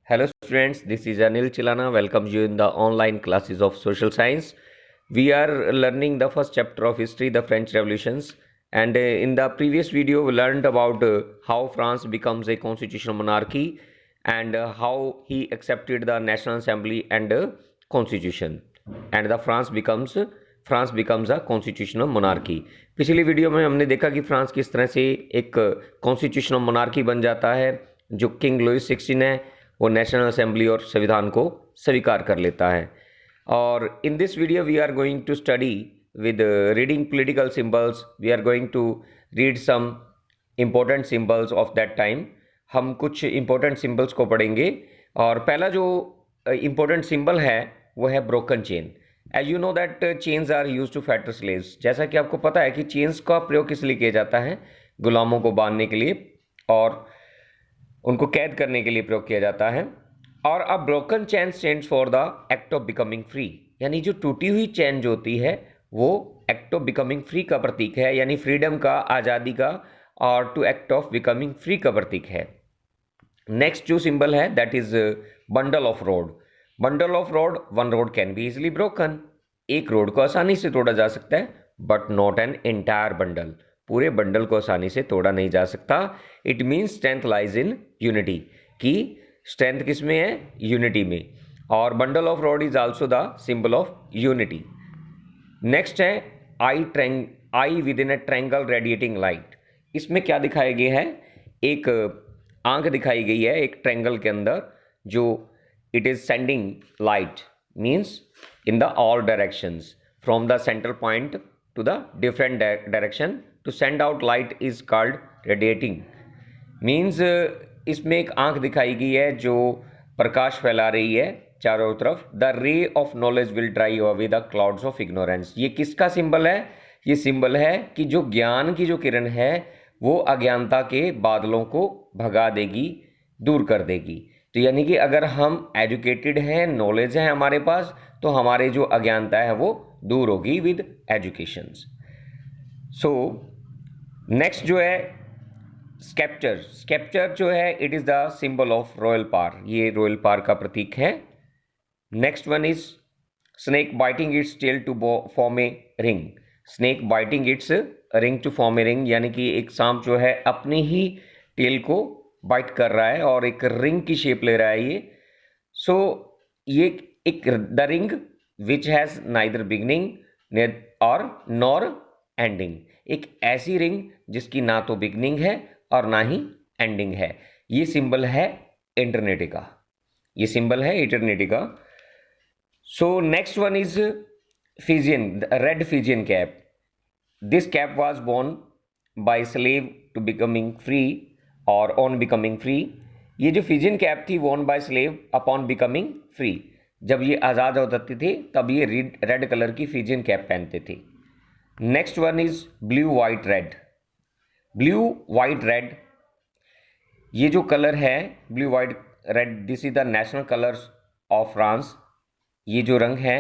Hello students, this is Anil Chilana. Welcome you in the online classes of social science. We are learning the first chapter of history, the French revolutions. And in the previous video, we learned about how France becomes a constitutional monarchy and how he accepted the National Assembly and constitution. And the France becomes a constitutional monarchy. पिछली video में हमने देखा कि France किस तरह से एक constitutional monarchy बन जाता है। जो किंग लुइस 16 है वो नेशनल असेंबली और संविधान को स्वीकार कर लेता है। और in this video we are going to study with reading political symbols. We are going to read some important symbols of that time. हम कुछ इम्पोर्टेंट सिंबल्स को पढ़ेंगे और पहला जो इम्पोर्टेंट सिंबल है वो है broken chain. As you know that chains are use to fetter slaves. जैसा कि आपको पता है कि चेन्स का प्रयोग किस लिए किया जाता है, गुलामों को बांधने के लिए और उनको कैद करने के लिए प्रयोग किया जाता है। और अब broken chain stands for the act of becoming free, यानी जो टूटी हुई चेन जो होती है वो एक्ट ऑफ बिकमिंग फ्री का प्रतीक है, यानी फ्रीडम का, आज़ादी का और to act of becoming free का प्रतीक है। नेक्स्ट जो सिंबल है that is bundle of rod. Bundle of rod, one rod can be easily broken. एक रोड को आसानी से तोड़ा जा सकता है, but not an entire bundle. पूरे बंडल को आसानी से तोड़ा नहीं जा सकता। It means strength lies in unity, कि स्ट्रेंथ किस में है, यूनिटी में। और bundle of road is also the symbol of unity. Next है eye within a triangle radiating light. इसमें क्या दिखाया गया है, एक आंख दिखाई गई है एक ट्रायंगल के अंदर, जो it is sending light, means in the all directions from the central point to the different direction. To send out light is called radiating. Means इसमें एक आंख दिखाई गई है जो प्रकाश फैला रही है चारों तरफ। The ray of knowledge will drive away the clouds of ignorance. ये किसका सिंबल है, ये सिंबल है कि जो ज्ञान की जो किरण है वो अज्ञानता के बादलों को भगा देगी, दूर कर देगी। तो यानी कि अगर हम एजुकेटेड हैं, नॉलेज है हमारे पास, तो हमारे जो अज्ञानता है वो दूर होगी विद एजुकेशन। सो नेक्स्ट जो है स्केप्चर। स्केप्चर जो है it is the symbol of royal power, ये रॉयल पावर का प्रतीक है। Next one is snake biting its tail to form a ring. Snake biting its ring to form a ring, यानी कि एक सांप जो है अपनी ही टेल को बाइट कर रहा है और एक रिंग की शेप ले रहा है ये। सो ये एक the ring which has neither beginning और नॉर एंडिंग। एक ऐसी रिंग जिसकी ना तो बिगनिंग है और ना ही एंडिंग है। ये सिंबल है इटर्निटी का, ये सिंबल है इटर्निटी का। So next one is Phrygian, red Phrygian cap. This cap was born by slave to becoming free और ऑन बिकमिंग फ्री। ये जो फिजियन कैप थी worn by slave upon becoming free, जब ये आज़ाद हो जाते थे तब ये रेड कलर की फिजियन कैप पहनते थे। Next one is blue white red. Blue white red, ये जो कलर है blue white red, this is the national colours of France. ये जो रंग है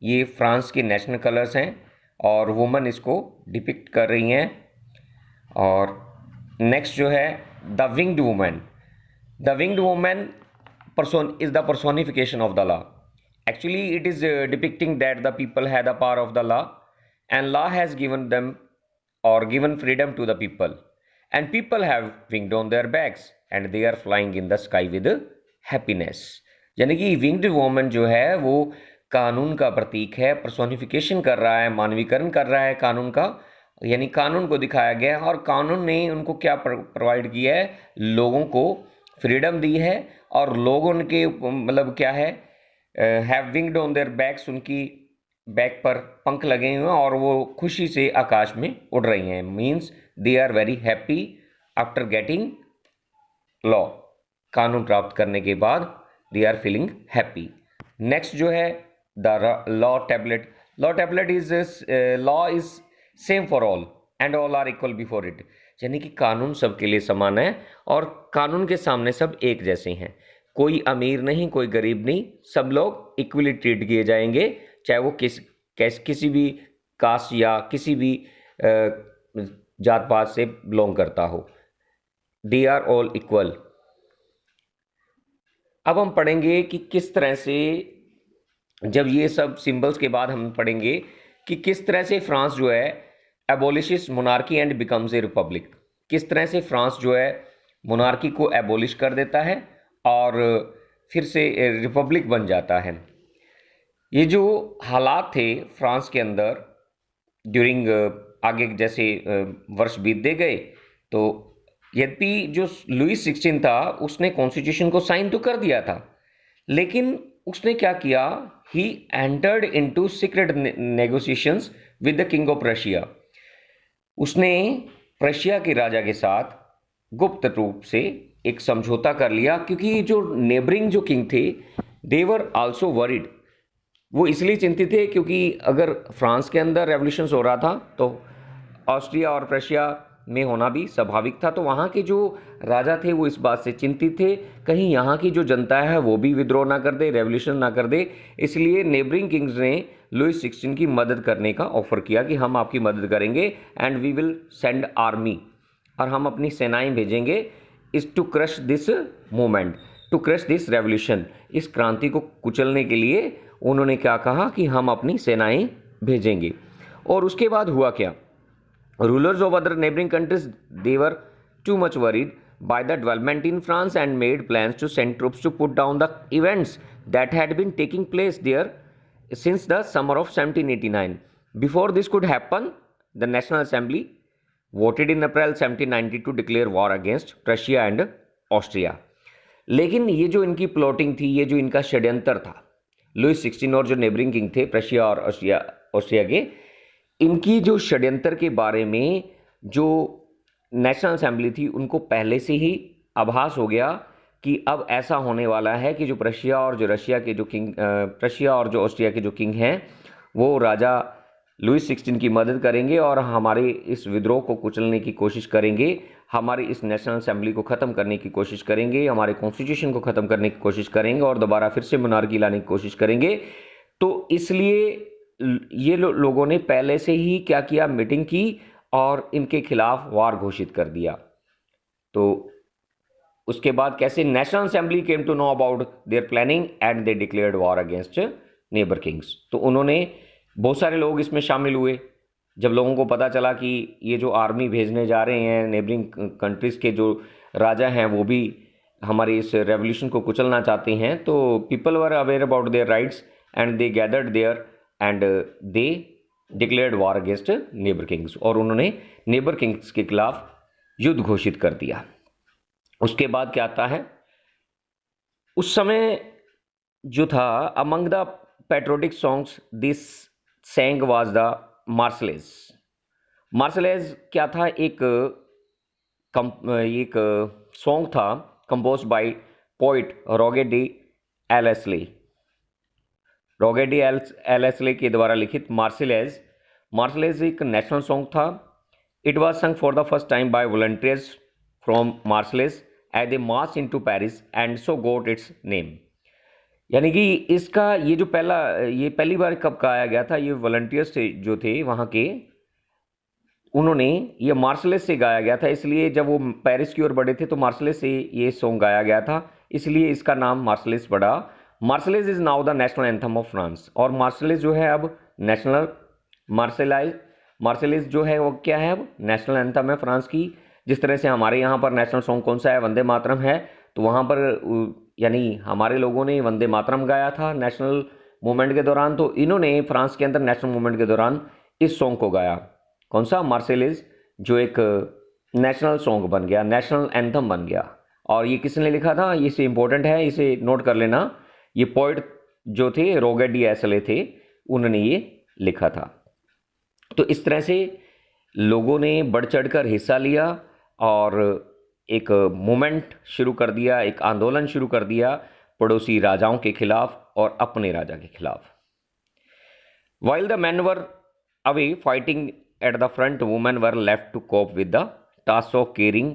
ये फ्रांस के नेशनल कलर्स हैं और वुमन इसको डिपिक्ट कर रही हैं। और नेक्स्ट जो है the winged woman. The winged woman is the personification of the law. Actually it is depicting that the people have the power of the law and law has given them or given freedom to the people, and people have winged on their backs and they are flying in the sky with happiness। यानी कि winged woman जो है वो कानून का प्रतीक है, personification कर रहा है, मानवीकरण कर रहा है कानून का, यानी कानून को दिखाया गया है। और कानून ने उनको क्या प्रोवाइड किया है, लोगों को फ्रीडम दी है और लोग उनके मतलब क्या है, have winged on their backs, उनकी बैक पर पंख लगे हुए हैं और वो खुशी से आकाश में उड़ रही हैं। Means they are very happy after getting law. कानून प्राप्त करने के बाद they are feeling happy. Next जो है the law tablet. Law tablet is law is same for all and all are equal before it. यानी कि कानून सबके लिए समान है और कानून के सामने सब एक जैसे हैं। कोई अमीर नहीं, कोई गरीब नहीं, सब लोग इक्वली ट्रीट किए जाएंगे, चाहे वो किसी भी कास्ट या किसी भी जात पात से बिलोंग करता हो। They are all equal. अब हम पढ़ेंगे कि किस तरह से, जब ये सब सिंबल्स के बाद हम पढ़ेंगे कि किस तरह से फ्रांस जो है abolishes monarchy and becomes a republic. किस तरह से फ्रांस जो है मोनार्की को एबोलिश कर देता है और फिर से रिपब्लिक बन जाता है। ये जो हालात थे फ्रांस के अंदर ड्यूरिंग आगे जैसे वर्ष बीतते गए, तो यद्यपि जो लुईस 16 था उसने कॉन्स्टिट्यूशन को साइन तो कर दिया था, लेकिन उसने क्या किया, he entered into secret negotiations with the king of Russia. उसने रशिया के राजा के साथ गुप्त रूप से एक समझौता कर लिया, क्योंकि जो नेबरिंग जो किंग थे दे वर आल्सो वरीड। वो इसलिए चिंतित थे क्योंकि अगर फ्रांस के अंदर रेवोल्यूशन हो रहा था तो ऑस्ट्रिया और प्रशिया में होना भी स्वाभाविक था। तो वहाँ के जो राजा थे वो इस बात से चिंतित थे कहीं यहाँ की जो जनता है वो भी विद्रोह ना कर दे, रेवोल्यूशन ना कर दे। इसलिए नेबरिंग किंग्स ने लुईस 16 की मदद करने का ऑफर किया कि हम आपकी मदद करेंगे and we will send army, और हम अपनी सेनाएं भेजेंगे is to crush this movement, to crush this revolution. इस क्रांति को कुचलने के लिए उन्होंने क्या कहा कि हम अपनी सेनाएं भेजेंगे। और उसके बाद हुआ क्या, rulers of other neighbouring countries they were too much worried by the development in France and made plans to send troops to put down the events that had been taking place there since the summer of 1789. Before this could happen, the National Assembly voted in April 1790 to declare war against Prussia and Austria. लेकिन ये जो इनकी plotting थी, ये जो इनका षड्यंत्र था, लुईस 16 और जो नेबरिंग किंग थे प्रशिया और ऑस्ट्रिया के, इनकी जो षड्यंत्र के बारे में जो नेशनल असेंबली थी उनको पहले से ही आभास हो गया कि अब ऐसा होने वाला है कि जो प्रशिया और जो रशिया के जो किंग, प्रशिया और जो ऑस्ट्रिया के जो किंग हैं वो राजा लुईस 16 की मदद करेंगे और हमारे इस विद्रोह को कुचलने की कोशिश करेंगे, हमारी इस नेशनल असेंबली को ख़त्म करने की कोशिश करेंगे, हमारे कॉन्स्टिट्यूशन को ख़त्म करने की कोशिश करेंगे और दोबारा फिर से मोनार्की लाने की कोशिश करेंगे। तो इसलिए ये लोगों ने पहले से ही क्या किया, मीटिंग की और इनके खिलाफ वार घोषित कर दिया। तो उसके बाद कैसे national assembly came to know about their planning and they declared war against neighbour kings. तो उन्होंने, बहुत सारे लोग इसमें शामिल हुए। जब लोगों को पता चला कि ये जो आर्मी भेजने जा रहे हैं, नेबरिंग कंट्रीज़ के जो राजा हैं वो भी हमारे इस रेवोल्यूशन को कुचलना चाहते हैं, तो people were aware about their rights and they gathered there and they declared war against neighbour kings. और उन्होंने नेबर किंग्स के खिलाफ युद्ध घोषित कर दिया। उसके बाद क्या आता है, उस समय जो था among the patriotic songs this sang was the Marseillaise. Marseillaise क्या था, एक सॉन्ग था compose by poet Rouget de Lisle. Rouget de Lisle के द्वारा लिखित मार्सलेज एक नेशनल सॉन्ग था। It was sung for the first time by volunteers from Marseillaise as a march into Paris and so got its name. यानी कि इसका ये पहली बार कब गाया गया था, ये वॉलंटियर्स जो थे वहाँ के, उन्होंने ये मार्सलेज से गाया गया था। इसलिए जब वो पेरिस की ओर बढ़े थे तो मार्सलेज से ये सॉन्ग गाया गया था, इसलिए इसका नाम मार्सलेज पड़ा। Marseillaise is now the national anthem of France. और मार्सलेज जो है अब नेशनल, मार्सलेज जो है वो क्या है, अब नेशनल एंथम है फ्रांस की। जिस तरह से हमारे यहाँ पर नेशनल सॉन्ग कौन सा है, वंदे मातरम है, तो वहाँ पर यानी हमारे लोगों ने वंदे मातरम गाया था नेशनल मूवमेंट के दौरान, तो इन्होंने फ्रांस के अंदर नेशनल मूवमेंट के दौरान इस सॉन्ग को गाया। कौन सा, मार्सेलेज, जो एक नेशनल सॉन्ग बन गया, नेशनल एंथम बन गया। और ये किसने लिखा था, ये से इम्पोर्टेंट है, इसे नोट कर लेना। ये पोइट जो थे रोगे डी एलेस्ले थे, उन्होंने ये लिखा था। तो इस तरह से लोगों ने बढ़ चढ़कर हिस्सा लिया और एक मूवमेंट शुरू कर दिया, एक आंदोलन शुरू कर दिया पड़ोसी राजाओं के खिलाफ और अपने राजा के खिलाफ। While the man were away fighting at the front, women were left to cope with the task of caring,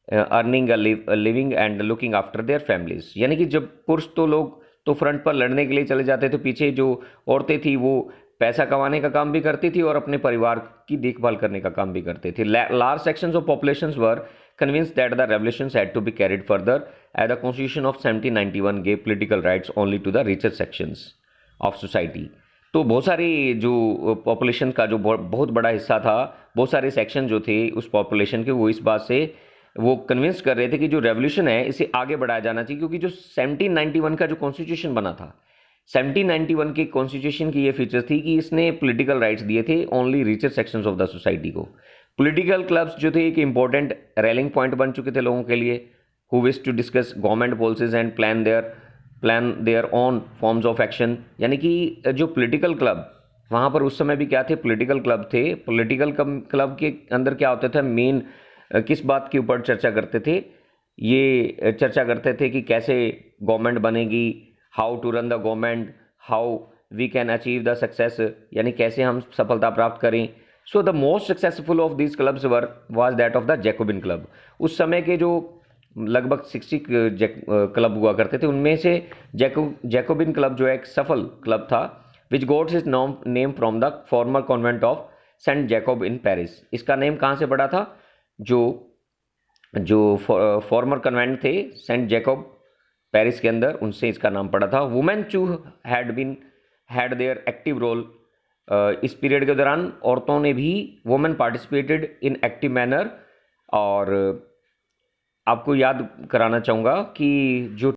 earning a living and looking after their families. यानी कि जब पुरुष तो फ्रंट पर लड़ने के लिए चले जाते थे, पीछे जो औरतें थी वो पैसा कमाने का काम भी करती थी और अपने परिवार की देखभाल करने का काम भी करते थे। Large sections of populations were convinced that the revolutions had to be carried further as the constitution of 1791 gave political rights only to the richer sections of society. तो बहुत सारी जो पॉपुलेशन का जो बहुत बड़ा हिस्सा था, बहुत सारे सेक्शन जो थे उस पॉपुलेशन के, वो इस बात से वो कन्विंस कर रहे थे कि जो रेवोल्यूशन है इसे आगे बढ़ाया जाना चाहिए, क्योंकि जो 1791 का जो कॉन्स्टिट्यूशन बना था, 1791 के कॉन्स्टिट्यूशन की ये फीचर्स थी कि इसने पॉलिटिकल राइट्स दिए थे only richer sections of the society को। पॉलिटिकल क्लब्स जो थे एक इंपॉर्टेंट रैलिंग पॉइंट बन चुके थे लोगों के लिए, who wish to discuss government policies and plan their own forms of action. यानी कि जो पॉलिटिकल क्लब वहाँ पर उस समय भी क्या थे, पॉलिटिकल क्लब थे। पॉलिटिकल क्लब के अंदर क्या होता था, मेन किस बात के ऊपर चर्चा करते थे, ये चर्चा करते थे कि कैसे गवर्नमेंट बनेगी, how to run the government, how we can achieve the success, यानी कैसे हम सफलता प्राप्त करें। So the most successful of these clubs was that of the Jacobin club. उस समय के जो लगभग 60 क्लब हुआ करते थे, उनमें से जैकोबिन क्लब जो है एक सफल क्लब था, which gets its name from the former convent of saint Jacob in Paris. इसका नेम कहाँ से पड़ा था, जो फॉर्मर कन्वेंट थे सेंट जैकोब पेरिस के अंदर, उनसे इसका नाम पड़ा था। Women too had their active role. इस पीरियड के दौरान औरतों ने भी, women participated in active manner. और आपको याद कराना चाहूँगा कि जो